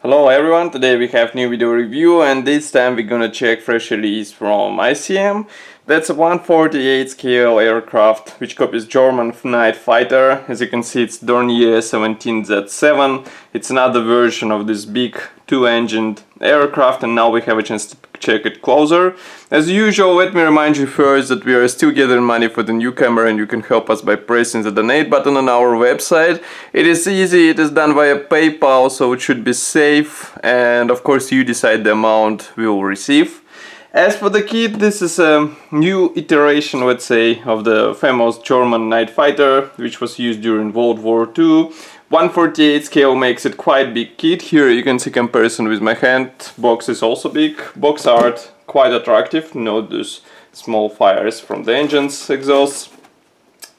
Hello everyone, today we have new video review and this time we're gonna check fresh release from ICM. That's a 148 scale aircraft which copies German night fighter. As you can see, it's Dornier 17Z-7. It's another version of this big two-engined aircraft, and now we have a chance to check it closer. As usual, let me remind you first that we are still gathering money for the new camera, and you can help us by pressing the donate button on our website. It is easy, it is done via PayPal, so it should be safe, and of course you decide the amount we will receive. As for the kit, this is a new iteration, let's say, of the famous German night fighter, which was used during World War II. 148 scale makes it quite big kit. Here you can see comparison with my hand. Box is also big. Box art quite attractive. Note those small fires from the engine's exhausts.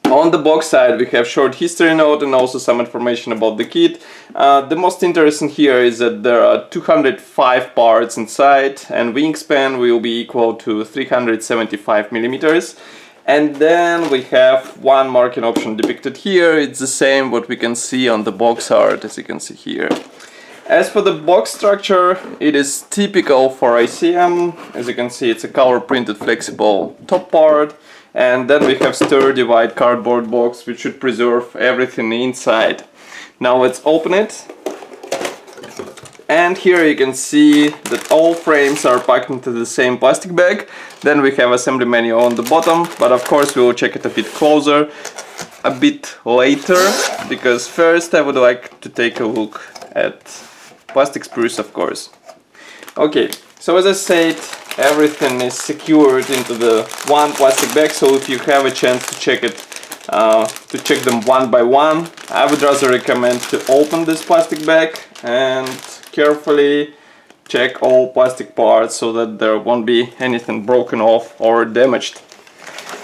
On the box side we have short history note and also some information about the kit. The most interesting here is that there are 205 parts inside and wingspan will be equal to 375 millimeters. And then we have one marking option depicted here. It's the same what we can see on the box art, as you can see here. As for the box structure, it is typical for ICM. As you can see, it's a color printed flexible top part. And then we have sturdy white cardboard box which should preserve everything inside. Now let's open it. And here you can see that all frames are packed into the same plastic bag. Then we have assembly manual on the bottom, but of course we will check it a bit closer a bit later, because first I would like to take a look at plastic sprues, of course. Okay, so as I said, everything is secured into the one plastic bag, so if you have a chance to check it, to check them one by one, I would rather recommend to open this plastic bag and carefully check all plastic parts so that there won't be anything broken off or damaged.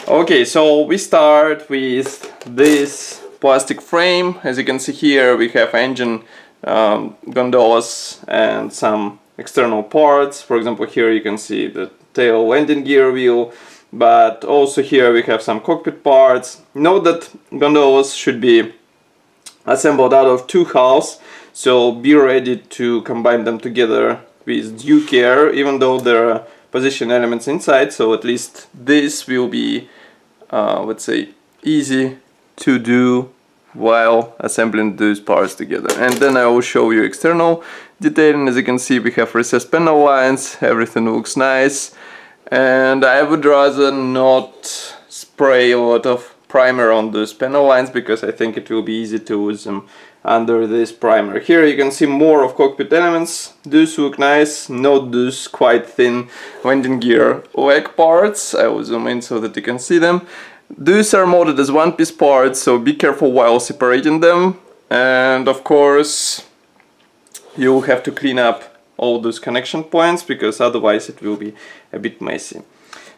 Okay, so we start with this plastic frame. As you can see here, we have engine gondolas and some external parts. For example, here you can see the tail landing gear wheel, but also here we have some cockpit parts. Note that gondolas should be assembled out of two halves, so be ready to combine them together with due care, even though there are position elements inside, so at least this will be, let's say, easy to do while assembling those parts together. And then I will show you external detailing. As you can see, we have recessed panel lines, everything looks nice, and I would rather not spray a lot of primer on those panel lines because I think it will be easy to lose them under this primer. Here you can see more of cockpit elements. Those look nice. Note those quite thin landing gear leg parts. I will zoom in so that you can see them. These are molded as one-piece parts, so be careful while separating them. And of course, you'll have to clean up all those connection points because otherwise it will be a bit messy.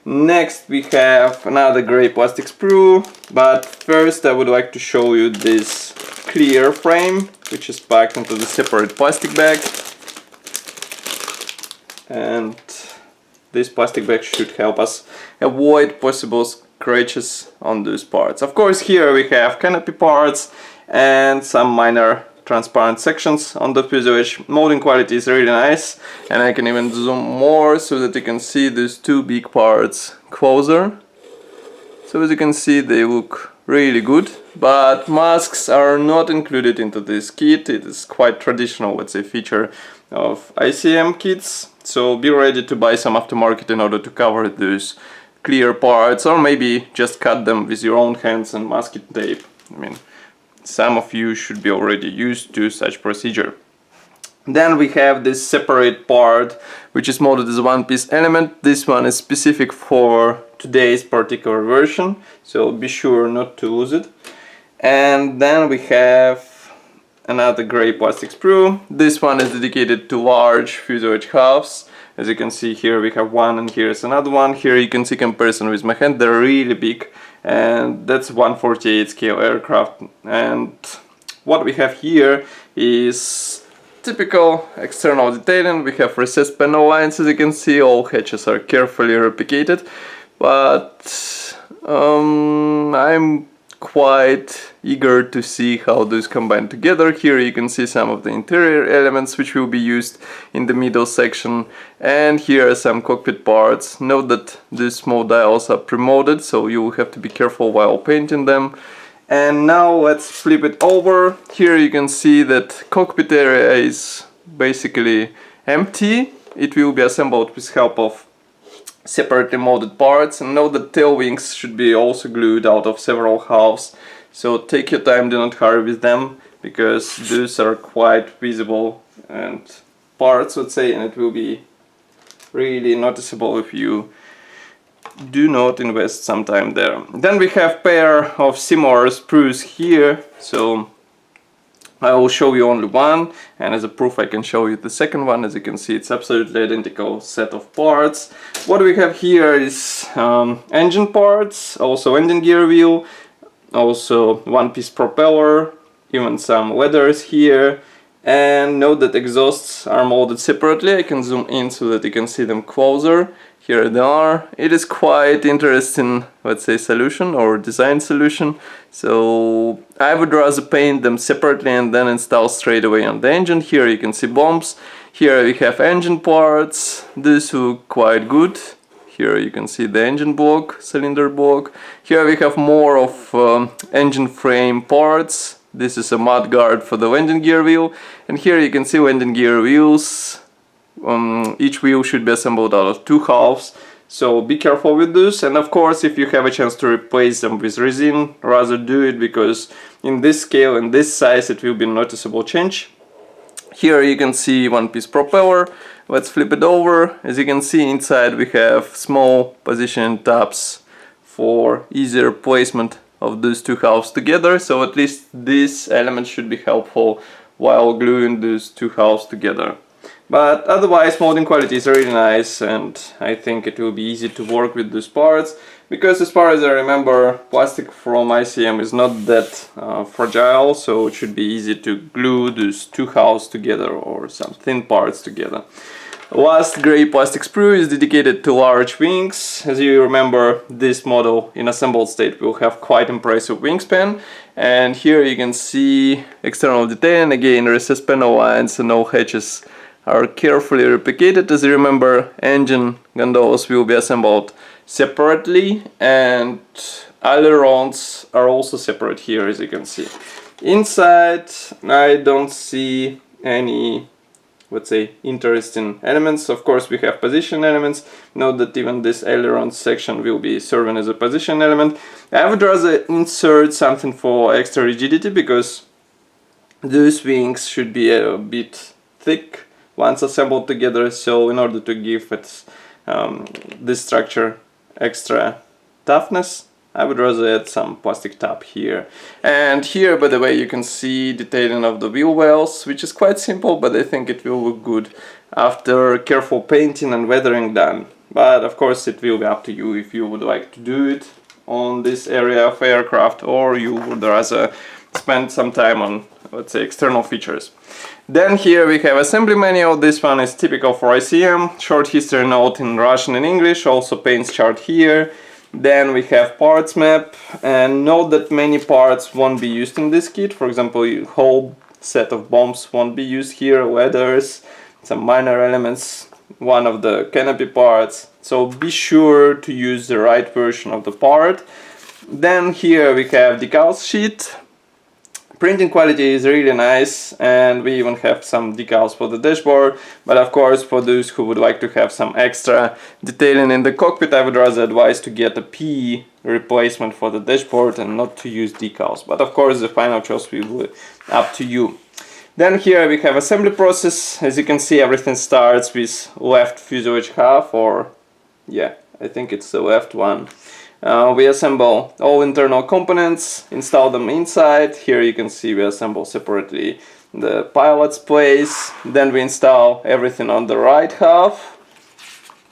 Next we have another gray plastic sprue, but first I would like to show you this clear frame which is packed into the separate plastic bag. And this plastic bag should help us avoid possible scratches on those parts. Of course, here we have canopy parts and some minor transparent sections on the fuselage. Molding quality is really nice, and I can even zoom more so that you can see these two big parts closer. So as you can see, they look really good, but masks are not included into this kit. It is quite traditional, let's say, feature of ICM kits, so be ready to buy some aftermarket in order to cover those clear parts, or maybe just cut them with your own hands and masking tape. I mean, some of you should be already used to such procedure. Then we have this separate part which is molded as a one-piece element. This one is specific for today's particular version, so be sure not to lose it. And then we have another gray plastic sprue. This one is dedicated to large fuselage halves. As you can see here we have one and here is another one. Here you can see comparison with my hand, they're really big, and that's 148 scale aircraft. And what we have here is typical external detailing. We have recessed panel lines, as you can see, all hatches are carefully replicated, but I'm quite eager to see how those combine together. Here you can see some of the interior elements which will be used in the middle section, and here are some cockpit parts. Note that these small dials are pre-molded, so you will have to be careful while painting them. And now let's flip it over. Here you can see that cockpit area is basically empty. It will be assembled with help of separately molded parts, and note that tail wings should be also glued out of several halves, so take your time, do not hurry with them, because those are quite visible and parts, let's say, and it will be really noticeable if you do not invest some time there. Then we have pair of similar sprues here, so I will show you only one, and as a proof I can show you the second one. As you can see, it's absolutely identical set of parts. What we have here is engine parts, also engine gear wheel, also one-piece propeller, even some leathers here. And note that exhausts are molded separately. I can zoom in so that you can see them closer. Here they are. It is quite interesting, let's say, solution or design solution. So I would rather paint them separately and then install straight away on the engine. Here you can see bombs. Here we have engine parts. These look quite good. Here you can see the engine block, cylinder block. Here we have more of engine frame parts. This is a mud guard for the landing gear wheel. And here you can see landing gear wheels. Each wheel should be assembled out of 2 halves, so be careful with this. And of course, if you have a chance to replace them with resin, rather do it, because in this scale and this size it will be a noticeable change. Here you can see one-piece propeller. Let's flip it over. As you can see, inside we have small position tabs for easier placement of those 2 halves together, so at least this element should be helpful while gluing those 2 halves together. But otherwise, molding quality is really nice, and I think it will be easy to work with these parts, because as far as I remember, plastic from ICM is not that fragile, so it should be easy to glue these 2 halves together or some thin parts together. Last grey plastic sprue is dedicated to large wings. As you remember, this model in assembled state will have quite impressive wingspan, and here you can see external detailing. Again, recessed panel lines and no hatches are carefully replicated. As you remember, engine gondolas will be assembled separately, and ailerons are also separate here, as you can see. Inside I don't see any, let's say, interesting elements. Of course we have position elements. Note that even this aileron section will be serving as a position element. I would rather insert something for extra rigidity, because those wings should be a bit thick once assembled together, so in order to give it this structure extra toughness, I would rather add some plastic top here. And here, by the way, you can see detailing of the wheel wells, which is quite simple, but I think it will look good after careful painting and weathering done. But of course it will be up to you if you would like to do it on this area of aircraft, or you would rather spend some time on, let's say, external features. Then here we have assembly manual. This one is typical for ICM. Short history note in Russian and English, also paints chart here. Then we have parts map, and note that many parts won't be used in this kit. For example, whole set of bombs won't be used here, leathers, some minor elements, one of the canopy parts. So be sure to use the right version of the part. Then here we have Decal Sheet. Printing quality is really nice, and we even have some decals for the dashboard. But of course, for those who would like to have some extra detailing in the cockpit, I would rather advise to get a PE replacement for the dashboard and not to use decals. But of course, the final choice will be up to you. Then here we have assembly process. As you can see, everything starts with left fuselage half, or yeah, I think it's the left one. We assemble all internal components, install them inside. Here you can see we assemble separately the pilot's place. Then we install everything on the right half.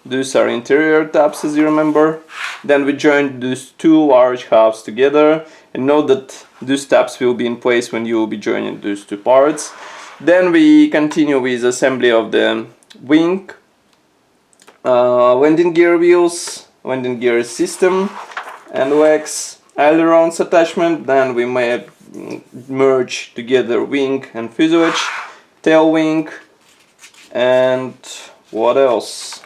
These are interior tabs, as you remember. Then we join these 2 large halves together, and note that these tabs will be in place when you will be joining these 2 parts. Then we continue with assembly of the wing, landing gear wheels, landing gear system and legs. ailerons attachment. Then we may merge together wing and fuselage, tail wing, and what else?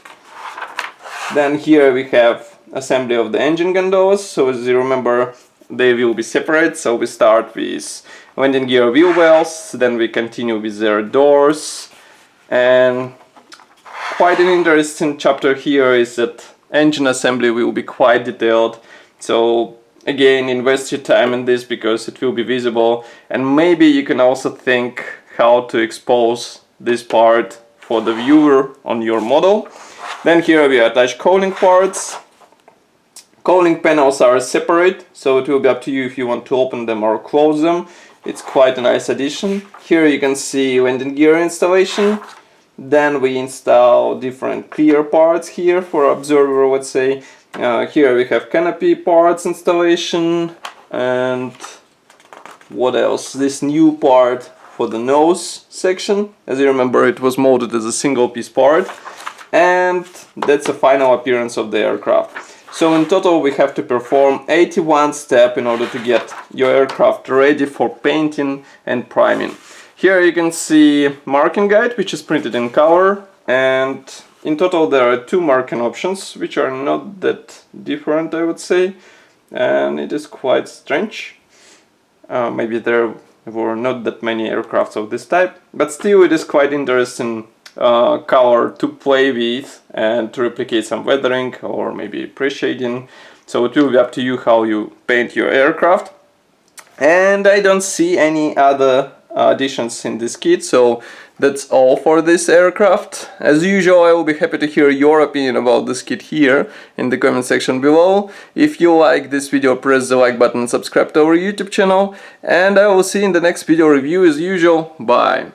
Then here we have assembly of the engine gondolas. So as you remember, they will be separate. So we start with landing gear wheel wells, then we continue with their doors. And quite an interesting chapter here is that engine assembly will be quite detailed. So again, invest your time in this because it will be visible, and maybe you can also think how to expose this part for the viewer on your model. Then here we attach cooling parts. Cooling panels are separate, so it will be up to you if you want to open them or close them. It's quite a nice addition. Here you can see landing gear installation. Then we install different clear parts here for observer, let's say. Here we have canopy parts installation, and what else? This new part for the nose section. As you remember, it was molded as a single piece part. And that's the final appearance of the aircraft. So in total we have to perform 81 steps in order to get your aircraft ready for painting and priming. Here you can see marking guide, which is printed in color, and in total there are 2 marking options, which are not that different, I would say, and it is quite strange. Maybe there were not that many aircrafts of this type, but still it is quite interesting color to play with and to replicate some weathering or maybe pre-shading. So it will be up to you how you paint your aircraft. And I don't see any other additions in this kit, so that's all for this aircraft. As usual, I will be happy to hear your opinion about this kit here in the comment section below. If you like this video, press the like button and subscribe to our YouTube channel, and I will see you in the next video review as usual. Bye!